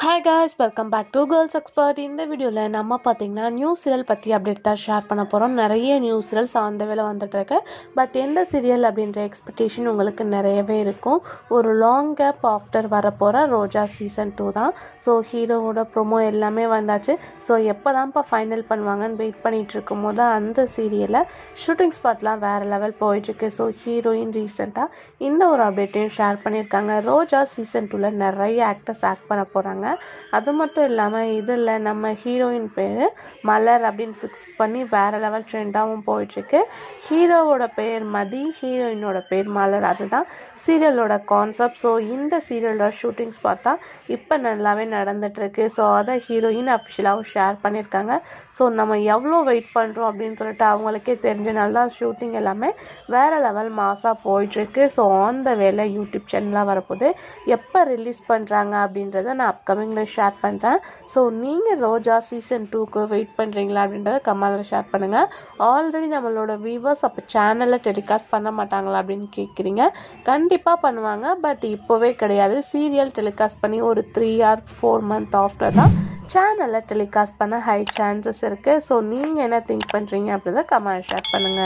Hi guys, welcome back to Girls Expert. இந்த வீடியோல நம்ம பாத்தீங்கன்னா நியூ சீரியல் பத்தி அப்டேட் தான் ஷேர் பண்ண போறோம். நிறைய நியூ சீரியல்ஸ் அந்த வேளை வந்துட்டு இருக்கு. பட் எந்த சீரியல் அப்படின்ற எக்ஸ்பெக்டேஷன் உங்களுக்கு நிறையவே இருக்கும். ஒரு லாங் கேப் ஆஃப்டர் வர போற ரோஜா சீசன் 2 தான். ஸோ ஹீரோவோட ப்ரோமோ எல்லாமே வந்தாச்சு. ஸோ எப்போதான்ப்பா ஃபைனல் பண்ணுவாங்கன்னு வெயிட் பண்ணிட்டு இருக்கும் போது அந்த சீரியலை ஷூட்டிங் ஸ்பாட்லாம் வேற லெவல் போயிட்டு இருக்கு. ஸோ ஹீரோயின் ரீசெண்டாக இந்த ஒரு அப்டேட்டையும் ஷேர் பண்ணியிருக்காங்க. ரோஜா சீசன் 2ல நிறைய ஆக்டர்ஸ் ஆக்ட் பண்ண போறாங்க. அது மட்டும் இல்லாமல் இதில் நம்ம ஹீரோயின் பேர் மலர் அப்படின்னு ஃபிக்ஸ் பண்ணி வேறு லெவல் ட்ரெண்டாகவும் போயிட்டுருக்கு. ஹீரோவோட பேர் மதி, ஹீரோயினோட பேர் மலர். அதுதான் சீரியலோட கான்செப்ட். ஸோ இந்த சீரியலோட ஷூட்டிங் ஸ்பாட் தான் இப்போ நல்லாவே நடந்துகிட்ருக்கு. ஸோ அதை ஹீரோயின் அஃபிஷியலாகவும் ஷேர் பண்ணியிருக்காங்க. ஸோ நம்ம எவ்வளோ வெயிட் பண்ணுறோம் அப்படின்னு சொல்லிட்டு அவங்களுக்கே தெரிஞ்சனால தான் ஷூட்டிங் எல்லாமே வேறு லெவல் மாசாக போயிட்டுருக்கு. ஸோ ஆன் த வேலை யூடியூப் சேனலாக வரப்போது எப்போ ரிலீஸ் பண்ணுறாங்க அப்படின்றத நான் அப்கமிங்கில் ஷேர் பண்ணுறேன். ஸோ நீங்கள் ரோஜா சீசன் 2க்கு வெயிட் பண்ணுறீங்களா அப்படின்றத கமெண்ட்டில் ஷேர் பண்ணுங்கள். ஆல்ரெடி நம்மளோட வியூவர்ஸ் அப்போ சேனலில் டெலிகாஸ்ட் பண்ண மாட்டாங்களா அப்படின்னு கேட்குறீங்க. கண்டிப்பாக பண்ணுவாங்க, பட் இப்போவே கிடையாது. சீரியல் டெலிகாஸ்ட் பண்ணி ஒரு 3 or 4 month ஆஃப்டர் தான் சேனலில் டெலிகாஸ்ட் பண்ண ஹை சான்சஸ் இருக்குது. ஸோ நீங்கள் என்ன திங்க் பண்ணுறீங்க அப்படின்றத கமெண்ட் ஷேர் பண்ணுங்கள்.